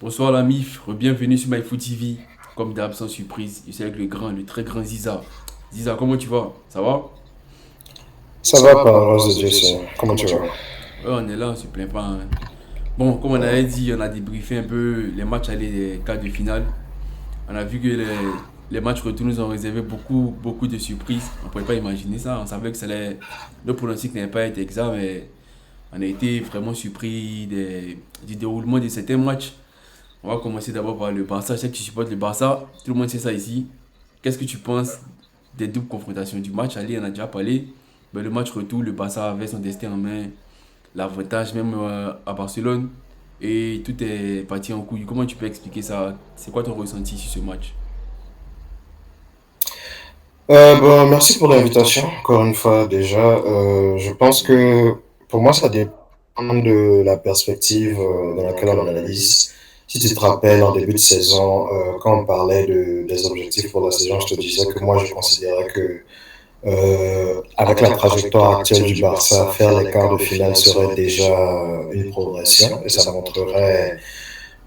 Bonsoir la MIF, bienvenue sur MyFoot TV. Comme d'hab, sans surprise, je suis avec le très grand Ziza. Ziza, comment tu vas? Ça va? Ça va par la grâce de Dieu, Seigneur. Comment tu vas? Ouais, on est là, on se plaint pas, hein. Bon, comme on avait dit, on a débriefé un peu les matchs aller des quarts de finale. On a vu que les matchs retour nous ont réservé beaucoup de surprises. On ne pouvait pas imaginer ça. On savait que le pronostic n'avait pas été exact, mais on a été vraiment surpris du déroulement de certains matchs. On va commencer d'abord par le Barça. Je sais que tu supportes le Barça. Tout le monde sait ça ici. Qu'est-ce que tu penses des doubles confrontations du match aller? On a déjà parlé. Ben, le match retour, le Barça avait son destin en main. L'avantage même à Barcelone. Et tout est parti en couille. Comment tu peux expliquer ça? C'est quoi ton ressenti sur ce match? Bon, merci pour l'invitation, encore une fois, déjà. Je pense que pour moi, ça dépend de la perspective dans laquelle on analyse. Si tu te rappelles, en début de saison, quand on parlait des objectifs pour la saison, je te disais que moi, je considérais que avec la trajectoire actuelle du Barça, faire les quarts de finale serait déjà une progression et ça montrerait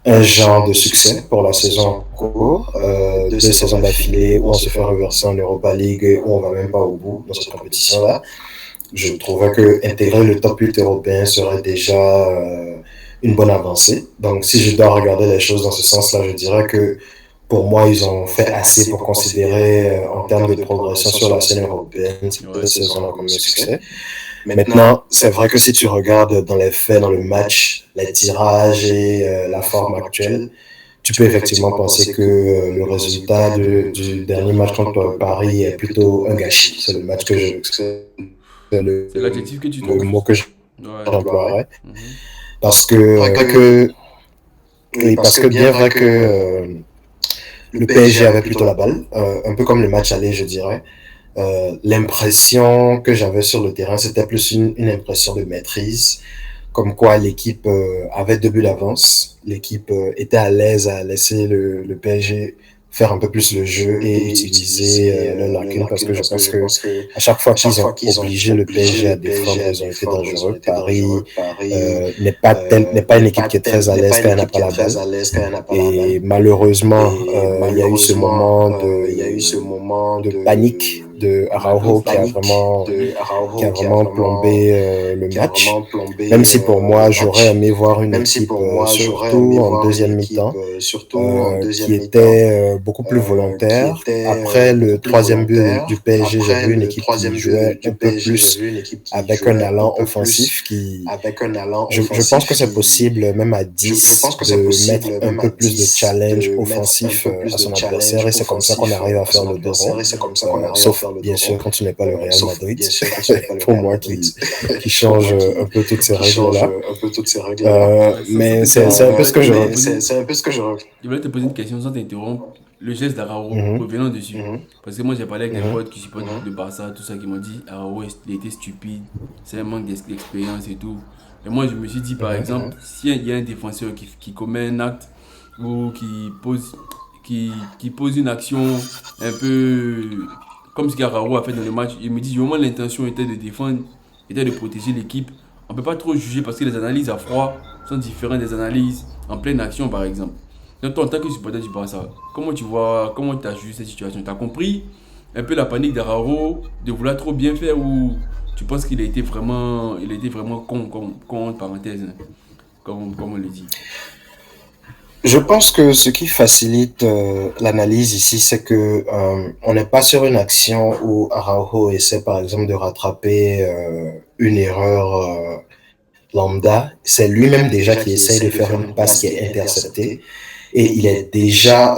un genre de succès pour la saison en cours, 2 saisons d'affilée où on se fait reverser en Europa League et où on va même pas au bout dans cette compétition-là. Je trouvais que intégrer le top 8 européen serait déjà une bonne avancée. Donc, si je dois regarder les choses dans ce sens-là, je dirais que pour moi, ils ont fait assez pour considérer, en termes de progression sur la scène européenne, cette Ouais. saison-là comme un succès. Maintenant, c'est vrai que si tu regardes dans les faits, dans le match, les tirages et la forme actuelle, tu peux effectivement penser que le résultat du dernier match contre Paris est plutôt un gâchis. C'est le match c'est C'est l'adjectif que tu le trouves? mot que Ouais. j'emploierais. Mhm. Parce que, oui, parce que bien vrai que le PSG avait plutôt la balle, un peu comme le match aller, je dirais. L'impression que j'avais sur le terrain, c'était plus une impression de maîtrise, comme quoi l'équipe avait 2 buts d'avance, l'équipe était à l'aise à laisser le PSG faire un peu plus le jeu et utiliser leurs lacunes parce que je pense que à chaque fois qu'ils ont obligé le PSG à défendre, ils ont été dangereux. Paris n'est pas une équipe qui est très à l'aise quand elle n'a pas la balle. Et malheureusement, il y a eu ce moment de panique de De la Araujo qui a vraiment plombé le match. Même si pour moi, j'aurais aimé voir une équipe, surtout en deuxième mi-temps, qui était beaucoup plus volontaire. Après le troisième but du PSG, j'ai vu une équipe qui jouait un peu plus avec un allant offensif je pense que c'est possible, même à 10 de mettre un peu plus de challenge offensif à son adversaire et c'est comme ça qu'on arrive à faire le 2-0. Sauf, bien sûr, quand tu n'es pas le Real Madrid, pour moi, qui change un peu toutes ces règles-là. Ouais, sans Mais c'est un t'interrompre, peu ce que je... je voulais te poser une question sans t'interrompre. Le geste d'Arao, Mhm, revenons dessus. Parce que moi j'ai parlé avec des mhm, potes qui supportent le Barça, tout ça, qui m'ont dit Arao, il était stupide, c'est un manque d'expérience et tout. Et moi je me suis dit par mhm. exemple, s'il y a un défenseur qui commet un acte ou qui pose une action un peu comme ce qu'Arao a fait dans le match, il me dit vraiment l'intention était de défendre, était de protéger l'équipe. On ne peut pas trop juger parce que les analyses à froid sont différentes des analyses en pleine action par exemple. Donc toi, en tant que supporter du Barça, comment tu as jugé cette situation? Tu as compris un peu la panique d'Araro de vouloir trop bien faire ou tu penses il a été vraiment con entre parenthèses, hein, comme on le dit. Je pense que ce qui facilite l'analyse ici, c'est que on n'est pas sur une action où Araujo essaie par exemple de rattraper une erreur lambda. C'est lui-même déjà qui essaye de faire une passe qui est interceptée et il est déjà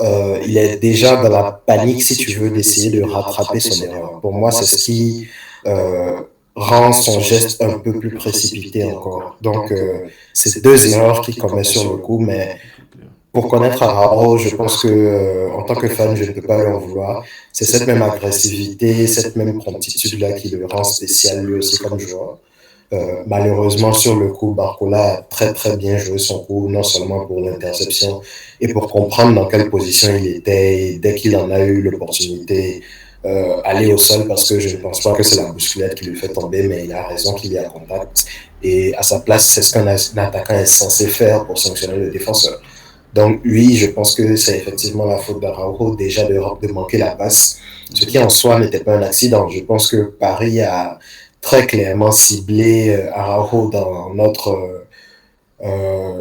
dans la panique, si tu veux, d'essayer de rattraper son erreur. Pour moi, c'est ce qui euh, rend son geste un peu plus précipité encore. Donc, c'est 2 erreurs qu'il commet sur le coup, mais C'est clair. pour connaître Arao, je pense que en tant que fan, je ne peux pas lui en vouloir. C'est cette même agressivité, cette même promptitude-là qui le rend spécial lui aussi comme joueur. Malheureusement, sur le coup, Barcola a très très bien joué son coup, non seulement pour l'interception et pour comprendre dans quelle position il était. Et dès qu'il en a eu l'opportunité, aller au sol parce que je ne pense pas que c'est la bousculette qui lui fait tomber, mais il a raison qu'il y a contact. Et à sa place, c'est ce qu'un attaquant est censé faire pour sanctionner le défenseur. Donc oui, je pense que c'est effectivement la faute d'Araujo déjà de manquer la passe, ce qui en soi n'était pas un accident. Je pense que Paris a très clairement ciblé Araujo dans notre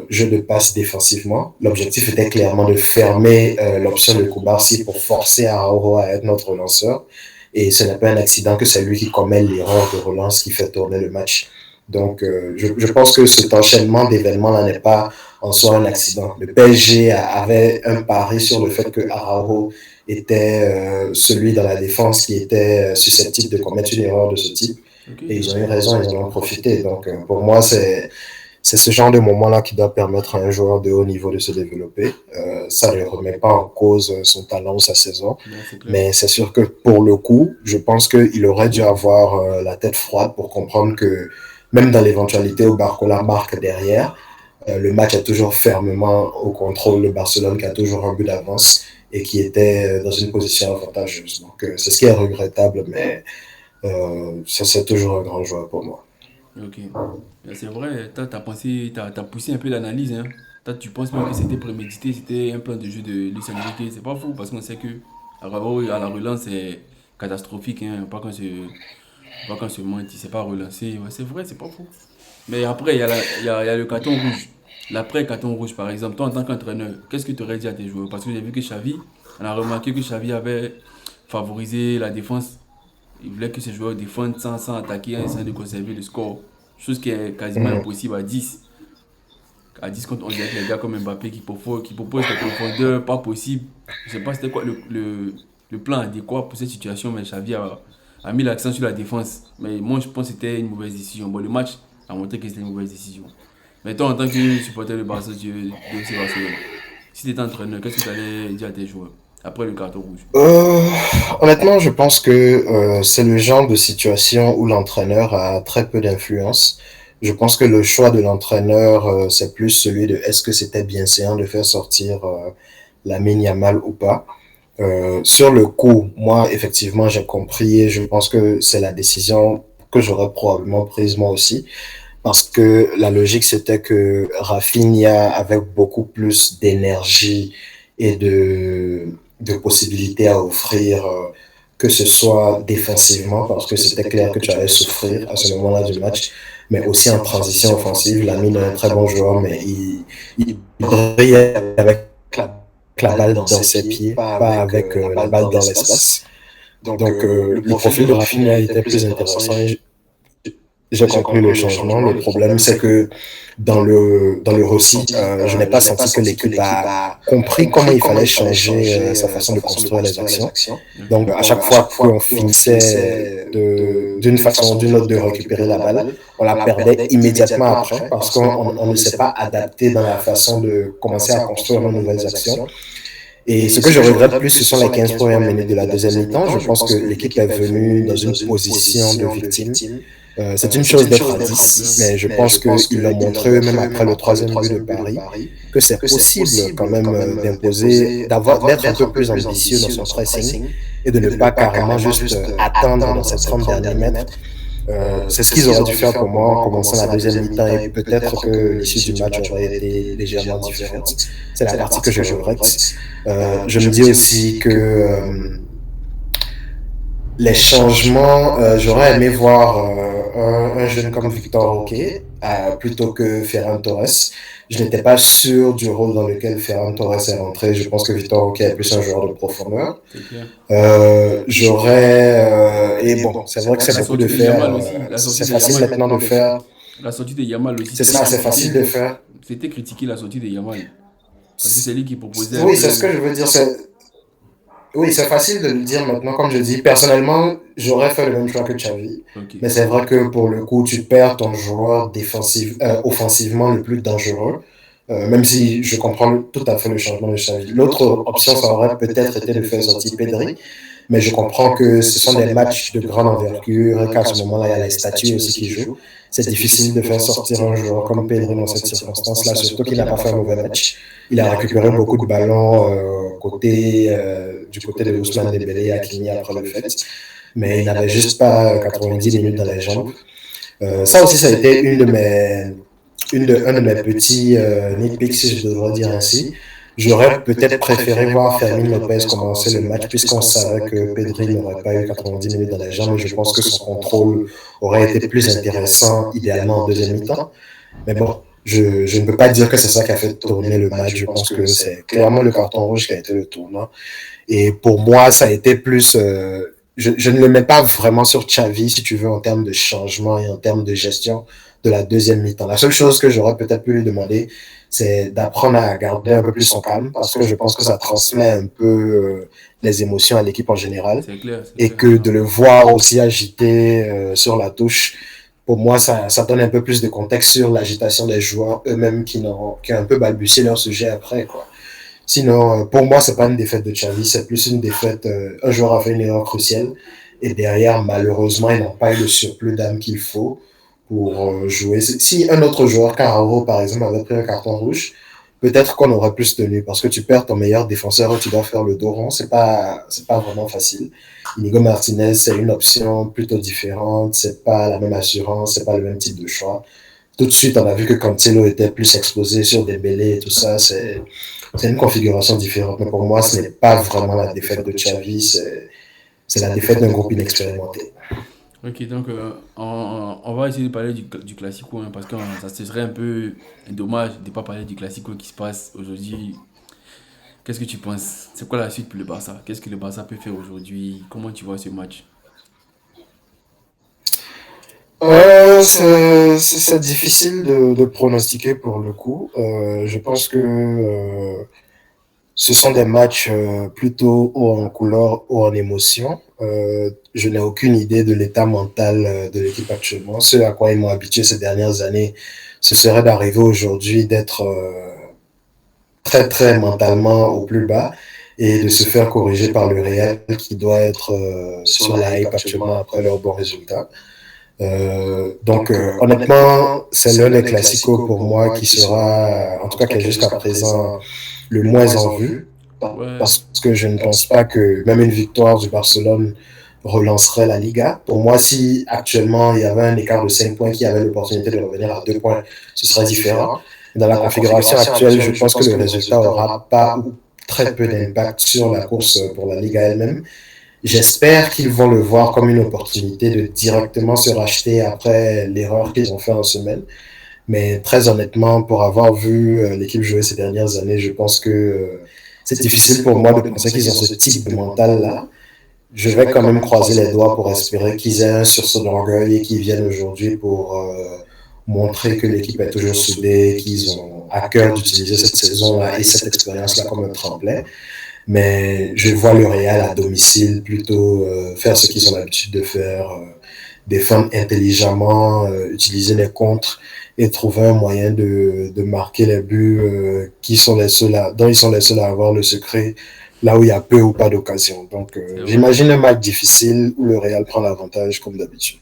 jeu de passe défensivement. L'objectif était clairement de fermer l'option de Koubarsi pour forcer Araujo à être notre lanceur. Et ce n'est pas un accident que c'est lui qui commet l'erreur de relance qui fait tourner le match. Donc, je pense que cet enchaînement d'événements-là n'est pas en soi un accident. Le PSG avait un pari sur le fait que Araujo était celui dans la défense qui était susceptible de commettre une erreur de ce type. Ok, Et ils ont eu raison, ils en ont profité. Donc, pour moi, c'est ce genre de moment-là qui doit permettre à un joueur de haut niveau de se développer. Ça ne remet pas en cause son talent ou sa saison. non, c'est clair. Mais c'est sûr que pour le coup, je pense qu'il aurait dû avoir la tête froide pour comprendre que même dans l'éventualité où Barcola marque derrière, le match est toujours fermement au contrôle de Barcelone qui a toujours un but d'avance et qui était dans une position avantageuse. Donc c'est ce qui est regrettable, mais ça c'est toujours un grand joueur pour moi. Ok. C'est vrai, t'as pensé, t'as poussé un peu l'analyse, hein. Tu penses même que c'était prémédité, c'était un plan de jeu de Luis Enrique. C'est pas fou parce qu'on sait que Araujo à la relance c'est catastrophique, hein. Pas qu'on se mente, il s'est pas relancé. Ouais, c'est vrai, c'est pas fou. Mais après, il y a le carton rouge. L'après-carton rouge, par exemple, toi en tant qu'entraîneur, qu'est-ce que tu aurais dit à tes joueurs? Parce que j'ai vu que Xavi, on a remarqué que Xavi avait favorisé la défense. Il voulait que ses joueurs défendent sans attaquer, en essayant de conserver le score. Chose qui est quasiment Mm. impossible à 10. À 10 contre 11 avec les gars comme Mbappé qui propose des profondeurs pas possibles. Je sais pas c'était quoi le plan adéquat pour cette situation, mais Xavi a mis l'accent sur la défense. Mais moi, je pense que c'était une mauvaise décision. Bon, le match a montré que c'était une mauvaise décision. Mais toi, en tant que supporter de Barça, de FC Barcelone, si tu étais entraîneur, qu'est-ce que tu allais dire à tes joueurs après le carton rouge? Euh, Honnêtement, je pense que c'est le genre de situation où l'entraîneur a très peu d'influence. Je pense que le choix de l'entraîneur, c'est plus celui de est-ce que c'était bien séant de faire sortir Lamine Yamal ou pas. Sur le coup, moi, effectivement, j'ai compris et je pense que c'est la décision que j'aurais probablement prise moi aussi. Parce que la logique, c'était que Rafinha, avec beaucoup plus d'énergie et de possibilités à offrir, que ce soit défensivement, parce que c'était clair que tu allais souffrir à ce moment-là du match, mais aussi en transition offensive. Lamine est un très bon joueur, mais il brille avec la balle dans ses pieds, pas avec la balle dans l'espace. Donc, le profil de Rafinha était plus intéressant et j'ai conclu le changement. Le problème, c'est que dans le récit, je n'ai pas senti que l'équipe a compris comment il fallait changer sa façon de construire les actions. Ok. Donc, à chaque fois qu'on finissait d'une façon ou d'une autre de récupérer la balle, on la perdait immédiatement après parce qu'on ne s'est pas adapté dans la façon de commencer à construire nos nouvelles actions. Et ce que je regrette plus, ce sont les 15 premières minutes de la deuxième mi-temps. Je pense que l'équipe est venue dans une position de victime. C'est une chose d'être à Ouais, c'est 10, clair. mais je pense qu'ils l'ont montré eux-mêmes après le troisième but de Paris, que c'est possible quand même d'imposer, d'être un peu plus ambitieux dans son pressing et de ne pas carrément juste attendre dans ces 30 derniers mètres. C'est ce qu'ils auraient dû faire pour moi en commençant la deuxième mi-temps et peut-être que l'issue du match aurait été légèrement différente. C'est la partie que je regrette. Je me dis aussi que les changements, j'aurais aimé voir un jeune comme Victor Roque plutôt que Ferran Torres. Je n'étais pas sûr du rôle dans lequel Ferran Torres est rentré. Je pense que Victor Roque est plus un joueur de profondeur. C'est clair. Et bon, c'est vrai que c'est La beaucoup de sortie de faire. Yamal aussi. La sortie C'est de facile Yamal. maintenant de faire. La sortie de Yamal aussi, C'est ça, c'est facile de faire. c'était critiqué la sortie de Yamal. Parce que c'est lui qui proposait un Oui, c'est ce que peu. je veux dire. Oui, c'est facile de le dire maintenant. Comme je dis, personnellement, j'aurais fait le même choix que Xavi. Ok. Mais c'est vrai que pour le coup, tu perds ton joueur défensif, offensivement le plus dangereux. Même si je comprends tout à fait le changement de Xavi. L'autre option, ça aurait peut-être été de faire sortir Pedri. Mais je comprends que ce sont des matchs de grande envergure et qu'à ce moment-là, il y a les statuts aussi qui jouent. C'est difficile de faire sortir un joueur comme Pedri dans cette circonstance-là, surtout qu'il n'a pas fait un mauvais match. Il a récupéré beaucoup de ballons du côté de Ousmane Dembélé et Hakimi après le fait. Mais il n'avait juste pas 90 minutes dans les jambes. Ça aussi, ça a été un de mes petits nitpicks, si je devrais dire ainsi. j'aurais peut-être préféré voir Fermin Lopez commencer le match puisqu'on savait que Pedri n'aurait pas eu 90 minutes dans les jambes, mais je pense que son contrôle aurait été plus intéressant idéalement en deuxième mi-temps. Mais bon, je ne peux pas dire que c'est ça qui a fait tourner le match. Je pense que c'est clairement le carton rouge qui a été le tournant. Et pour moi, ça a été plus... je ne le mets pas vraiment sur Xavi, si tu veux, en termes de changement et en termes de gestion de la deuxième mi-temps. La seule chose que j'aurais peut-être pu lui demander, c'est d'apprendre à garder un peu plus son calme, parce que je pense que ça transmet un peu les émotions à l'équipe en général. C'est Et clair. que de le voir aussi agité sur la touche, pour moi, ça donne un peu plus de contexte sur l'agitation des joueurs eux-mêmes qui ont un peu balbutié leur sujet après, quoi. Sinon, pour moi, c'est pas une défaite de Xavi, c'est plus une défaite. Un joueur a fait une erreur cruciale et derrière, malheureusement, ils n'ont pas eu le surplus d'âme qu'il faut pour jouer. Si un autre joueur, Carraro par exemple, avait pris un carton rouge, peut-être qu'on aurait plus tenu parce que tu perds ton meilleur défenseur et tu dois faire le dos rond, c'est pas vraiment facile. Inigo Martinez, c'est une option plutôt différente, c'est pas la même assurance, c'est pas le même type de choix. Tout de suite, on a vu que Cancelo était plus exposé sur des bêlés et tout ça. C'est une configuration différente. Mais pour moi, ce n'est pas vraiment la défaite de Xavi, c'est la défaite d'un groupe inexpérimenté. Ok, donc on va essayer de parler du Classico hein, parce que ça serait un peu dommage de ne pas parler du Classico qui se passe aujourd'hui. Qu'est-ce que tu penses? C'est quoi la suite pour le Barça? Qu'est-ce que le Barça peut faire aujourd'hui? Comment tu vois ce match? C'est difficile de pronostiquer pour le coup. Je pense que ce sont des matchs plutôt haut en couleur, haut en émotion. Je n'ai aucune idée de l'état mental de l'équipe actuellement. Ce à quoi ils m'ont habitué ces dernières années, ce serait d'arriver aujourd'hui d'être très très mentalement au plus bas et de se faire corriger par le Real qui doit être sur la hype actuellement après leurs bons résultats. Honnêtement, c'est l'un des classicos pour moi qui sera, en tout cas qui est jusqu'à présent, le moins en vue, Ouais, parce que je ne pense pas que même une victoire du Barcelone relancerait la Liga. Pour moi, si actuellement il y avait un écart de 5 points qui avait l'opportunité de revenir à 2 points, ce serait différent. Dans la configuration actuelle, je pense que le résultat aura pas ou très peu d'impact sur la course pour la Liga elle-même. J'espère qu'ils vont le voir comme une opportunité de directement se racheter après l'erreur qu'ils ont fait en semaine. Mais très honnêtement, pour avoir vu l'équipe jouer ces dernières années, je pense que c'est difficile pour moi de penser qu'ils ont ce type de mental-là. Je vais quand même croiser les doigts pour espérer qu'ils aient un sursaut d'orgueil et qu'ils viennent aujourd'hui pour montrer que l'équipe est toujours soudée, qu'ils ont à cœur d'utiliser cette saison-là et cette expérience-là comme un tremplin. Mais je vois le Real à domicile plutôt faire ce qu'ils ont l'habitude de faire, défendre intelligemment, utiliser les contres et trouver un moyen de marquer les buts dont ils sont les seuls à avoir le secret, là où il y a peu ou pas d'occasion. Donc c'est vrai. j'imagine un match difficile où le Real prend l'avantage comme d'habitude.